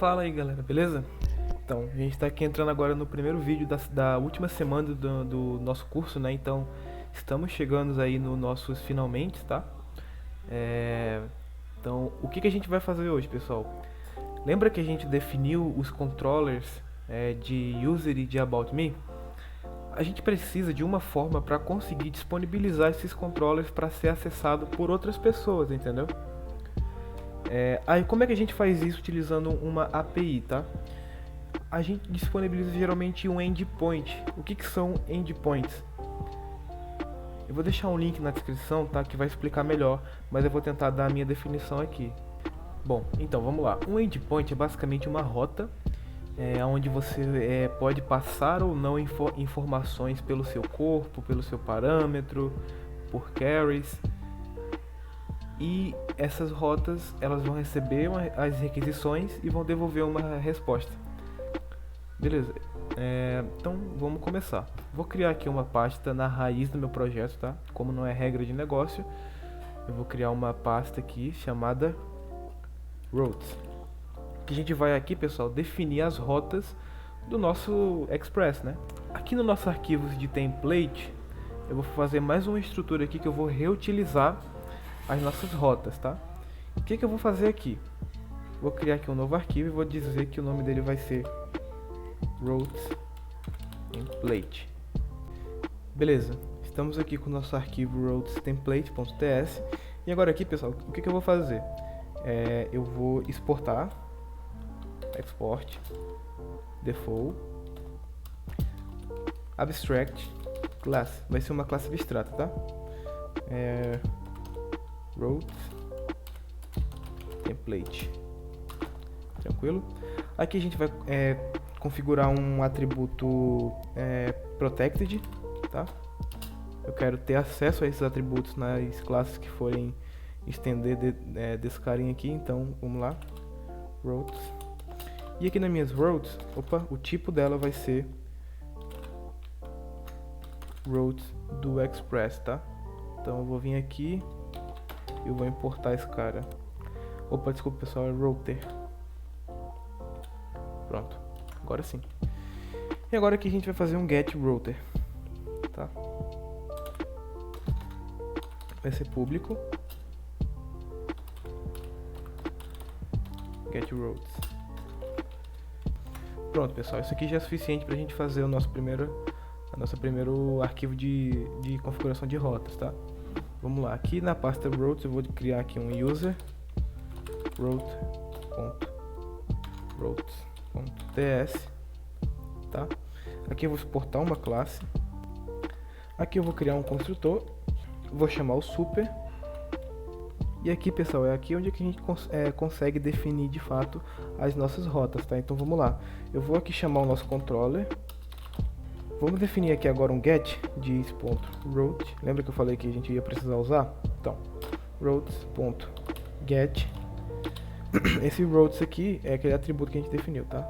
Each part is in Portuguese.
Fala aí galera, beleza? Então, a gente está aqui entrando agora no primeiro vídeo da última semana do nosso curso, né? Então, estamos chegando aí no nossos finalmente, tá? Então, o que a gente vai fazer hoje, pessoal? Lembra que a gente definiu os controllers de user e de about me? A gente precisa de uma forma para conseguir disponibilizar esses controllers para ser acessado por outras pessoas, entendeu? Aí como é que a gente faz isso utilizando uma API, tá? A gente disponibiliza geralmente um endpoint. O que são endpoints? Eu vou deixar um link na descrição, tá? Que vai explicar melhor, mas eu vou tentar dar a minha definição aqui. Bom, então vamos lá. Um endpoint é basicamente uma rota onde você pode passar ou não informações pelo seu corpo, pelo seu parâmetro, por carries. E essas rotas elas vão receber as requisições e vão devolver uma resposta. Beleza, então vamos começar. Vou criar aqui uma pasta na raiz do meu projeto, tá? Como não é regra de negócio, eu vou criar uma pasta aqui chamada routes. Que a gente vai aqui, pessoal, definir as rotas do nosso Express, né? Aqui no nosso arquivo de template, eu vou fazer mais uma estrutura aqui que eu vou reutilizar as nossas rotas, tá? O que eu vou fazer aqui? Vou criar aqui um novo arquivo e vou dizer que o nome dele vai ser routes template. Beleza, estamos aqui com o nosso arquivo routes template.ts e agora aqui, pessoal, o que eu vou fazer? Eu vou exportar export default abstract class, vai ser uma classe abstrata, tá? Routes template, tranquilo? Aqui a gente vai configurar um atributo protected, tá? Eu quero ter acesso a esses atributos nas classes que forem estender desse carinha aqui, então vamos lá, routes. E aqui nas minhas routes, o tipo dela vai ser routes do Express, tá? Então eu vou vir aqui e eu vou importar esse cara. Desculpa pessoal, é router. Pronto, agora sim. E agora aqui a gente vai fazer um get router, tá? Vai ser público get routes. Pronto pessoal, isso aqui já é suficiente para a gente fazer o nosso primeiro arquivo de configuração de rotas, tá? Vamos lá, aqui na pasta routes eu vou criar aqui um user routes.ts, tá? Aqui eu vou exportar uma classe. Aqui eu vou criar um construtor, vou chamar o super. E aqui, pessoal, é aqui onde a gente consegue definir de fato as nossas rotas, tá? Então vamos lá. Eu vou aqui chamar o nosso controller. Vamos definir aqui agora um get dis.route. Lembra que eu falei que a gente ia precisar usar? Então, routes.get. Esse routes aqui é aquele atributo que a gente definiu, tá?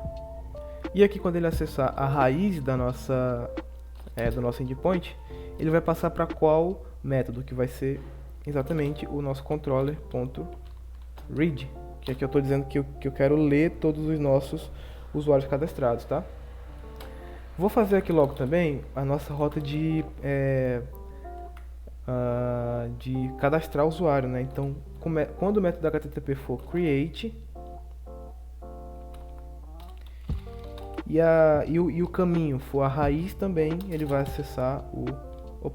E aqui quando ele acessar a raiz da do nosso endpoint, ele vai passar para qual método, que vai ser exatamente o nosso controller.read, que aqui eu estou dizendo que eu quero ler todos os nossos usuários cadastrados, tá? Vou fazer aqui logo também a nossa rota de cadastrar o usuário, né? Então, quando o método HTTP for create e o caminho for a raiz também, ele vai acessar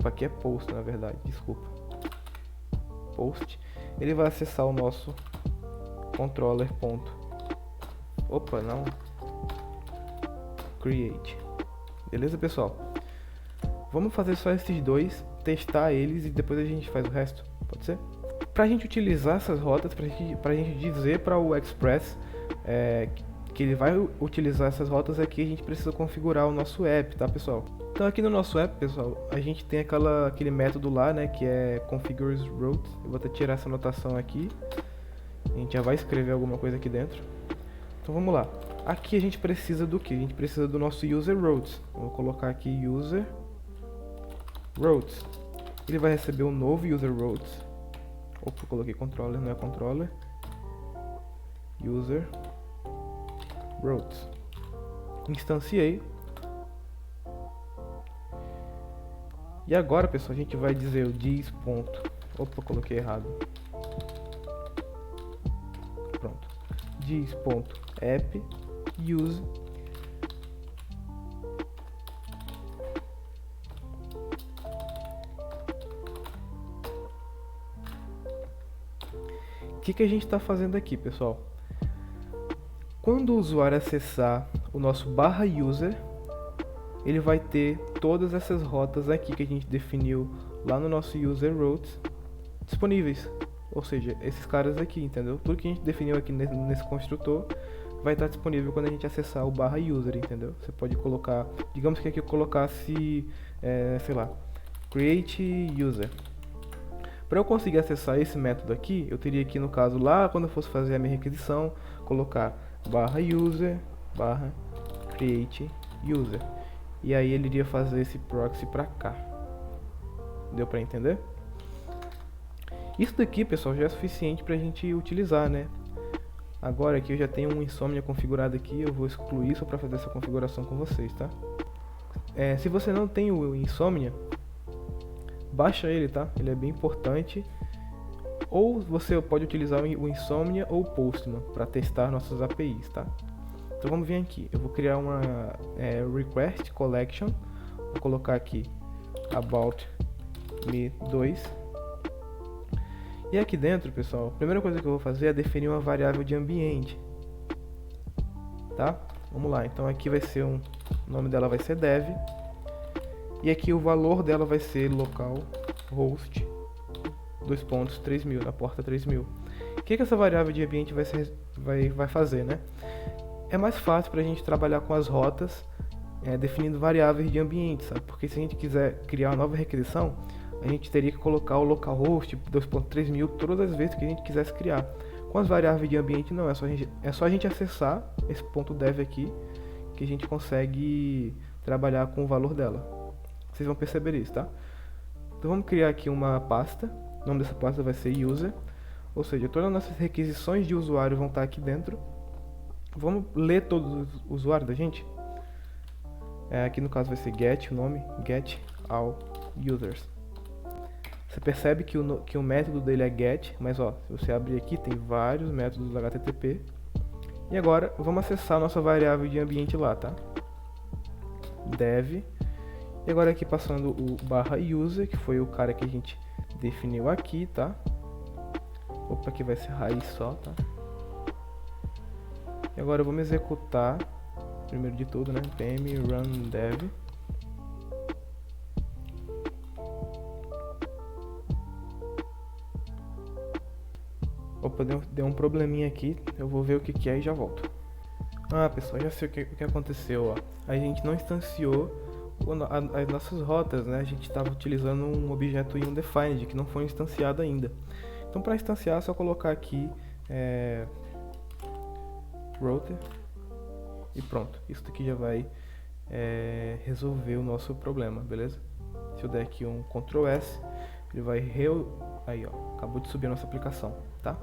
aqui é post, na verdade, desculpa. Post, ele vai acessar o nosso controller. Create. Beleza, pessoal? Vamos fazer só esses dois, testar eles e depois a gente faz o resto, pode ser? Para a gente utilizar essas rotas, para a gente dizer para o Express que ele vai utilizar essas rotas aqui, a gente precisa configurar o nosso app, tá, pessoal? Então aqui no nosso app, pessoal, a gente tem aquele método lá, né, que é configures route. Eu vou até tirar essa anotação aqui. A gente já vai escrever alguma coisa aqui dentro. Então vamos lá. Aqui a gente precisa do que? A gente precisa do nosso user routes. Eu vou colocar aqui user routes. Ele vai receber um novo user routes. Eu coloquei controller, não é controller. User routes. Instanciei. E agora, pessoal, a gente vai dizer o dis. Opa, coloquei errado. Pronto. dis.app use O que a gente está fazendo aqui, pessoal? Quando o usuário acessar o nosso /user, ele vai ter todas essas rotas aqui que a gente definiu lá no nosso user routes disponíveis. Ou seja, esses caras aqui, entendeu? Tudo que a gente definiu aqui nesse construtor vai estar disponível quando a gente acessar o /user, entendeu? Você pode colocar, digamos que aqui eu colocasse, sei lá, create user. Para eu conseguir acessar esse método aqui, eu teria que, no caso, lá quando eu fosse fazer a minha requisição, colocar /user /create user. E aí ele iria fazer esse proxy para cá. Deu para entender? Isso daqui, pessoal, já é suficiente para a gente utilizar, né? Agora aqui eu já tenho um Insomnia configurado aqui, eu vou excluir só para fazer essa configuração com vocês, tá? Se você não tem o Insomnia, baixa ele, tá? Ele é bem importante. Ou você pode utilizar o Insomnia ou o Postman para testar nossas APIs, tá? Então vamos vir aqui. Eu vou criar uma request collection. Vou colocar aqui about me 2. E aqui dentro, pessoal, a primeira coisa que eu vou fazer é definir uma variável de ambiente, tá? Vamos lá. Então aqui vai ser o nome dela vai ser dev. E aqui o valor dela vai ser localhost 3000, na porta 3000. O que essa variável de ambiente vai fazer, né? É mais fácil para a gente trabalhar com as rotas definindo variáveis de ambiente, sabe? Porque se a gente quiser criar uma nova requisição, a gente teria que colocar o localhost 3000 todas as vezes que a gente quisesse criar. Com as variáveis de ambiente não, é só a gente acessar esse ponto .dev aqui que a gente consegue trabalhar com o valor dela. Vocês vão perceber isso, tá? Então vamos criar aqui uma pasta. O nome dessa pasta vai ser user, ou seja, todas as nossas requisições de usuário vão estar aqui dentro. Vamos ler todos os usuários da gente. Aqui no caso vai ser get, o nome, get all users. Você percebe que o método dele é get, mas ó, se você abrir aqui tem vários métodos do HTTP. E agora vamos acessar a nossa variável de ambiente lá, tá? Dev. E agora aqui passando o /user, que foi o cara que a gente definiu aqui, tá? Opa, aqui vai ser raiz só, tá? E agora vamos executar, primeiro de tudo, né? pm run dev. Opa, deu um probleminha aqui, eu vou ver o que é e já volto. Ah, pessoal, já sei o que aconteceu, ó. A gente não instanciou as nossas rotas, né? A gente estava utilizando um objeto undefined que não foi instanciado ainda. Então, para instanciar, é só colocar aqui router e pronto. Isso daqui já vai resolver o nosso problema, beleza? Se eu der aqui um Ctrl S, ele vai aí, ó, acabou de subir a nossa aplicação, tá?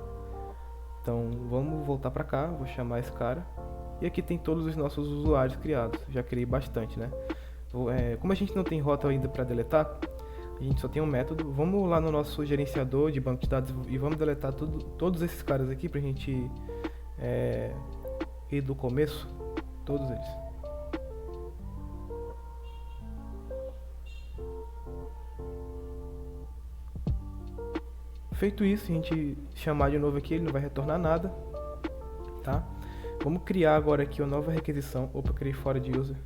Então, vamos voltar para cá, vou chamar esse cara. E aqui tem todos os nossos usuários criados. Já criei bastante, né? Como a gente não tem rota ainda para deletar, a gente só tem um método. Vamos lá no nosso gerenciador de banco de dados e vamos deletar todos esses caras aqui pra gente ir do começo, todos eles. Feito isso, a gente chamar de novo aqui, ele não vai retornar nada, tá? Vamos criar agora aqui uma nova requisição. Opa, criei fora de user.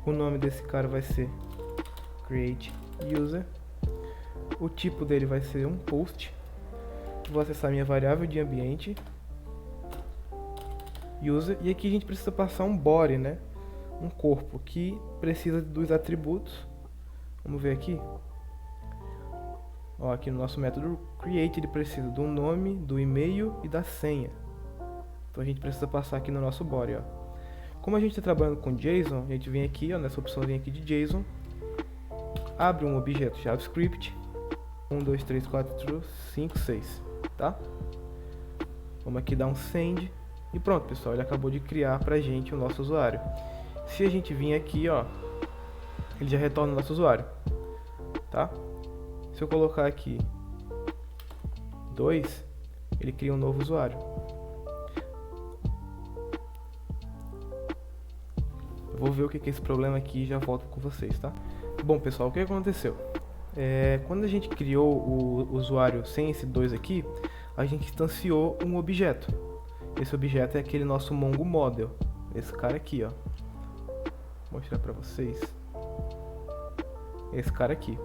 O nome desse cara vai ser create user. O tipo dele vai ser um post. Vou acessar minha variável de ambiente user. E aqui a gente precisa passar um body, né? Um corpo que precisa dos atributos. Vamos ver aqui. Ó, aqui no nosso método create ele precisa do nome, do e-mail e da senha. Então a gente precisa passar aqui no nosso body, ó. Como a gente está trabalhando com JSON, a gente vem aqui, ó, nessa opçãozinha aqui de JSON, abre um objeto JavaScript 1, 2, 3, 4, 5, 6, tá? Vamos aqui dar um send e pronto, pessoal, ele acabou de criar pra gente o nosso usuário. Se a gente vir aqui, ó, ele já retorna o nosso usuário, tá? Se eu colocar aqui 2, ele cria um novo usuário. Eu vou ver o que é esse problema aqui e já volto com vocês, tá? Bom, pessoal, o que aconteceu? Quando a gente criou o usuário sem esse 2 aqui, a gente instanciou um objeto. Esse objeto é aquele nosso Mongo Model, esse cara aqui, ó. Vou mostrar pra vocês. Esse cara aqui.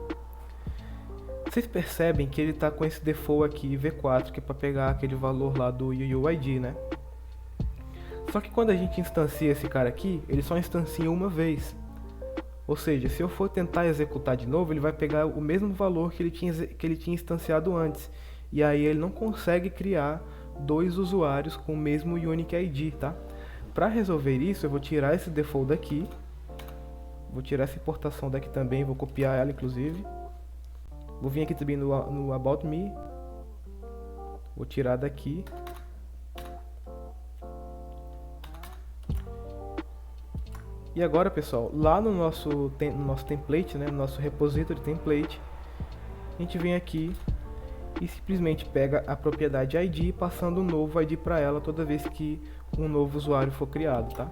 Vocês percebem que ele tá com esse default aqui V4, que é para pegar aquele valor lá do UUID, né? Só que quando a gente instancia esse cara aqui, ele só instancia uma vez. Ou seja, se eu for tentar executar de novo, ele vai pegar o mesmo valor que ele tinha instanciado antes. E aí ele não consegue criar dois usuários com o mesmo Unique ID, tá? Para resolver isso, eu vou tirar esse default daqui. Vou tirar essa importação daqui também, vou copiar ela inclusive. Vou vir aqui também no About Me. Vou tirar daqui. E agora, pessoal, lá no nosso template, né, no nosso repository template, a gente vem aqui e simplesmente pega a propriedade ID, passando um novo ID para ela toda vez que um novo usuário for criado, tá?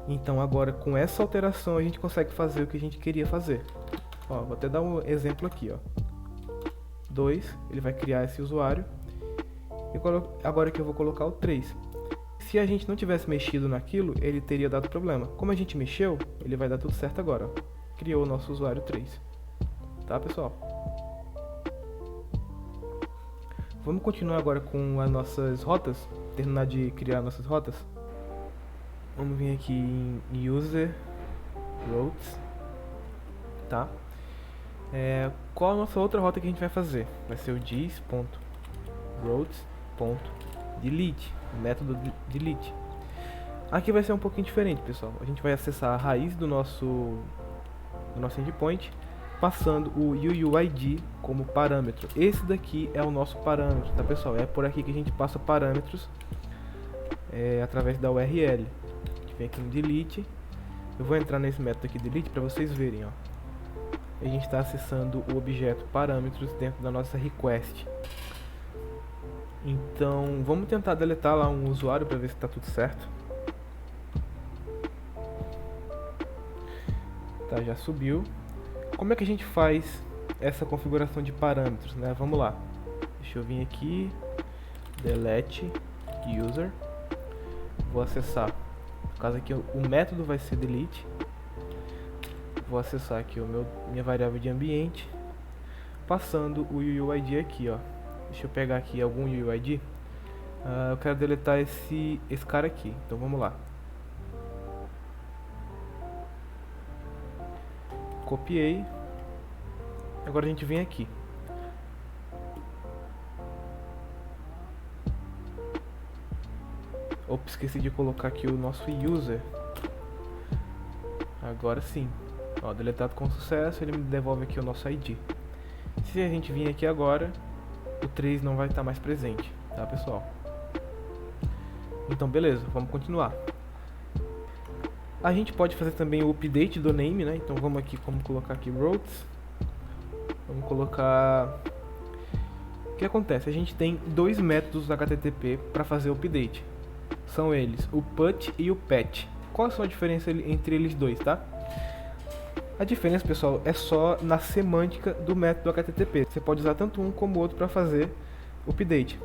Então agora com essa alteração a gente consegue fazer o que a gente queria fazer. Ó, vou até dar um exemplo aqui, ó. 2, ele vai criar esse usuário. E agora que eu vou colocar o 3. Se a gente não tivesse mexido naquilo, ele teria dado problema. Como a gente mexeu, ele vai dar tudo certo agora, ó. Criou o nosso usuário 3. Tá, pessoal? Vamos continuar agora com as nossas rotas. Terminar de criar nossas rotas. Vamos vir aqui em User Routes. Tá? Qual a nossa outra rota que a gente vai fazer? Vai ser o dis.routes.delete, o método delete. Aqui vai ser um pouquinho diferente, pessoal. A gente vai acessar a raiz do nosso endpoint, passando o UUID como parâmetro. Esse daqui é o nosso parâmetro, tá, pessoal? É por aqui que a gente passa parâmetros através da URL. A gente vem aqui no delete. Eu vou entrar nesse método aqui delete para vocês verem, ó. A gente está acessando o objeto parâmetros dentro da nossa request. Então vamos tentar deletar lá um usuário para ver se está tudo certo. Tá, já subiu. Como é que a gente faz essa configuração de parâmetros, né? Vamos lá. Deixa eu vir aqui, delete user. Vou acessar. No caso aqui o método vai ser delete. Vou acessar aqui minha variável de ambiente, passando o UUID aqui, ó. Deixa eu pegar aqui algum UUID. Eu quero deletar esse cara aqui. Então vamos lá. Copiei. Agora a gente vem aqui. Ops, esqueci de colocar aqui o nosso user. Agora sim. Ó, deletado com sucesso, ele me devolve aqui o nosso ID. Se a gente vir aqui agora, o 3 não vai estar mais presente, tá, pessoal? Então beleza, vamos continuar. A gente pode fazer também o update do name, né? Então vamos colocar aqui routes. Vamos colocar... O que acontece? A gente tem dois métodos HTTP para fazer o update. São eles, o put e o patch. Qual são a diferença entre eles dois, tá? A diferença, pessoal, é só na semântica do método HTTP. Você pode usar tanto um como o outro para fazer o update.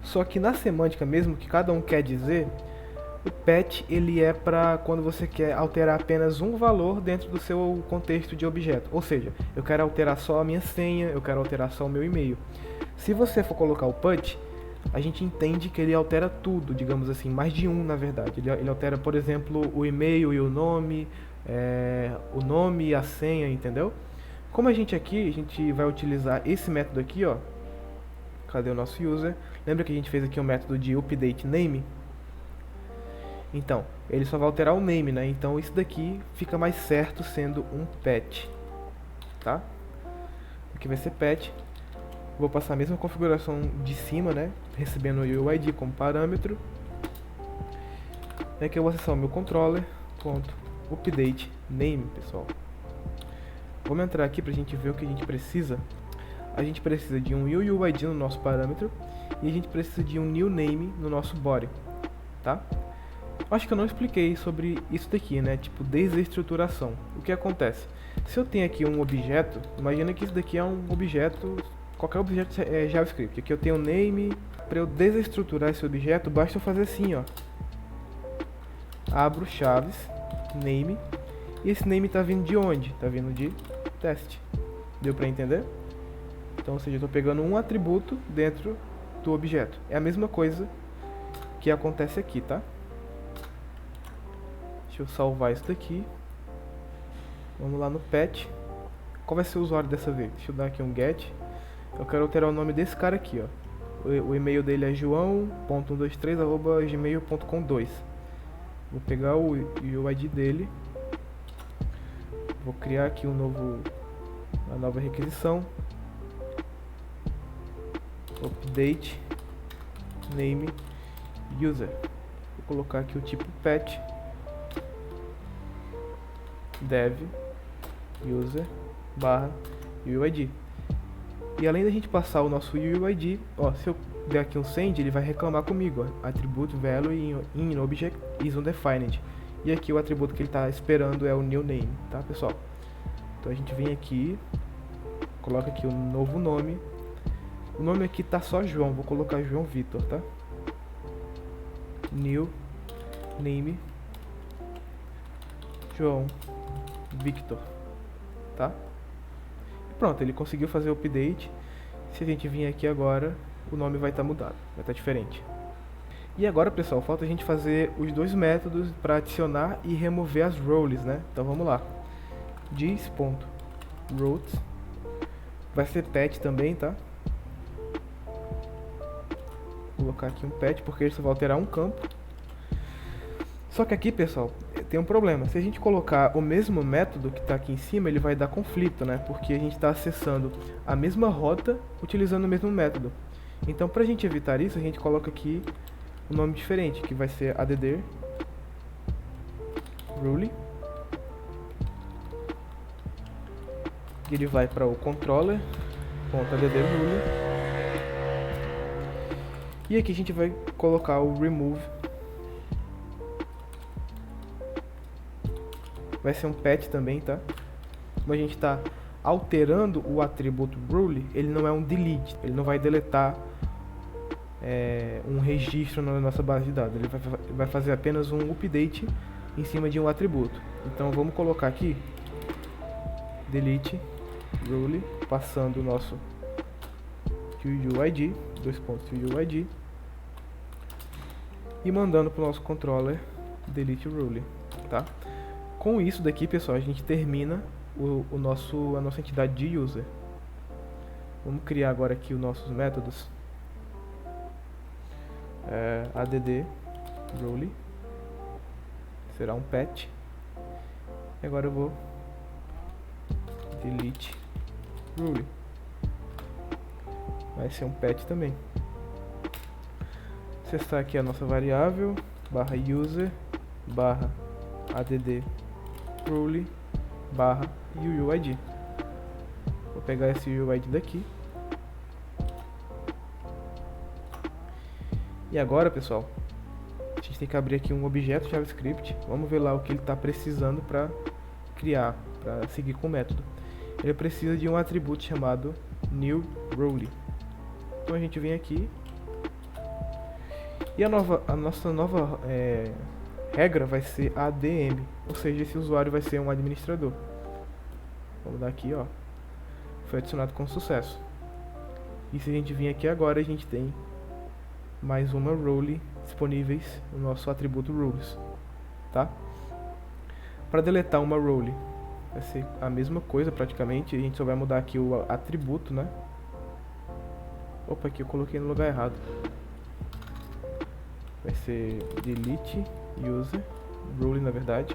Só que na semântica mesmo, que cada um quer dizer, o patch ele é para quando você quer alterar apenas um valor dentro do seu contexto de objeto. Ou seja, eu quero alterar só a minha senha, eu quero alterar só o meu e-mail. Se você for colocar o put, a gente entende que ele altera tudo, digamos assim, mais de um na verdade. Ele altera, por exemplo, o e-mail e o nome e a senha, entendeu? Como a gente vai utilizar esse método aqui, ó. Cadê o nosso user? Lembra que a gente fez aqui o método de update name? Então, ele só vai alterar o name, né? Então isso daqui fica mais certo sendo um patch, tá? aqui vai ser pet. Vou passar a mesma configuração de cima, né, recebendo o UID como parâmetro. Aqui eu vou acessar o meu controller, ponto, update name, pessoal. Vamos entrar aqui pra gente ver o que a gente precisa. A gente precisa de um UUID no nosso parâmetro e a gente precisa de um new name no nosso body, tá? Acho que eu não expliquei sobre isso daqui, né? Tipo, desestruturação. O que acontece? Se eu tenho aqui um objeto, imagina que isso daqui é um objeto, qualquer objeto é JavaScript. Aqui eu tenho um name. Para eu desestruturar esse objeto, basta eu fazer assim, ó. Abro chaves, name. E esse name tá vindo de onde? Tá vindo de teste. Deu pra entender? Então, ou seja, eu tô pegando um atributo dentro do objeto. É a mesma coisa que acontece aqui, tá? Deixa eu salvar isso daqui. Vamos lá no pet. Qual vai ser o usuário dessa vez? Deixa eu dar aqui um get. Eu quero alterar o nome desse cara aqui, ó. O e-mail dele é joão.123@gmail.com2. Vou pegar o UID dele. Vou criar aqui uma nova requisição. Update name user. Vou colocar aqui o tipo pet dev user barra UID. E além da gente passar o nosso UID, ó, se eu der aqui um send, ele vai reclamar comigo, ó, attribute value in object is undefined. E aqui o atributo que ele está esperando é o new name, tá, pessoal? Então a gente vem aqui, coloca aqui o novo nome. O nome aqui tá só João, vou colocar João Vitor, tá? New name João Victor, tá? E pronto, ele conseguiu fazer o update. Se a gente vir aqui agora, o nome vai estar mudado, vai estar diferente. E agora, pessoal, falta a gente fazer os dois métodos para adicionar e remover as roles, né? Então vamos lá. Dis.roles vai ser pet também, tá? Vou colocar aqui um pet porque ele só vai alterar um campo. Só que aqui, pessoal, tem um problema. Se a gente colocar o mesmo método que está aqui em cima, ele vai dar conflito, né? Porque a gente está acessando a mesma rota utilizando o mesmo método. Então, para a gente evitar isso, a gente coloca aqui um nome diferente, que vai ser add rule. Ele vai para o controller.add rule. E aqui a gente vai colocar o remove. Vai ser um pet também, tá? Como a gente está alterando o atributo rule, ele não é um delete. Ele não vai deletar um registro na nossa base de dados. Ele vai fazer apenas um update em cima de um atributo. Então vamos colocar aqui delete rule, passando o nosso UUID, UUID, e mandando para o nosso controller delete rule, tá? Com isso daqui, pessoal, a gente termina a nossa entidade de user. Vamos criar agora aqui os nossos métodos. Add rule será um pet. E agora eu vou delete rule. Vai ser um pet também. Acessar aqui a nossa variável barra user barra add rule barra UUID. Vou pegar esse UUID daqui. E agora, pessoal, a gente tem que abrir aqui um objeto JavaScript. Vamos ver lá o que ele está precisando para criar, para seguir com o método. Ele precisa de um atributo chamado new rule. Então a gente vem aqui e a nossa nova regra vai ser ADM, ou seja, esse usuário vai ser um administrador. Vamos dar aqui, ó, foi adicionado com sucesso. E se a gente vir aqui agora, a gente tem mais uma role disponíveis no nosso atributo rules, tá? Para deletar uma role vai ser a mesma coisa praticamente, a gente só vai mudar aqui o atributo, né? Opa, aqui eu coloquei no lugar errado. Vai ser delete user rule, na verdade.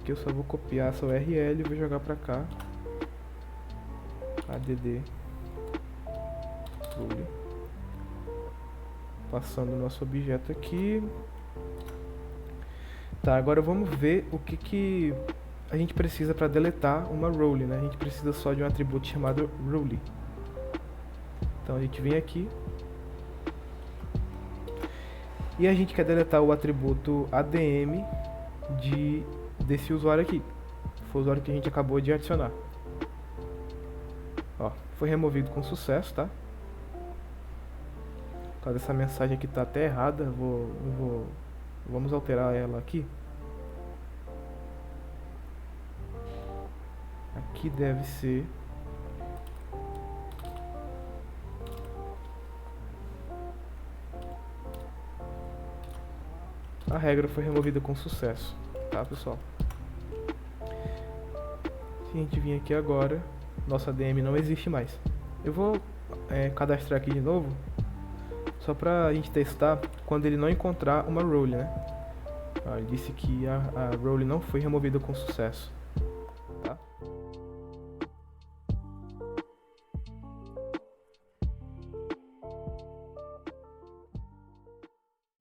Aqui eu só vou copiar essa URL e vou jogar pra cá. add role. Passando o nosso objeto aqui. Tá, agora vamos ver o que a gente precisa para deletar uma role, né? A gente precisa só de um atributo chamado role. Então a gente vem aqui e a gente quer deletar o atributo ADM desse usuário aqui. Foi o usuário que a gente acabou de adicionar. Ó, foi removido com sucesso, tá? Por causa dessa mensagem aqui tá até errada, vamos alterar ela aqui. Aqui deve ser a regra foi removida com sucesso, tá, pessoal? Se a gente vir aqui agora, nosso ADM não existe mais. Eu vou cadastrar aqui de novo, só pra gente testar quando ele não encontrar uma role, né? Ele disse que a role não foi removida com sucesso.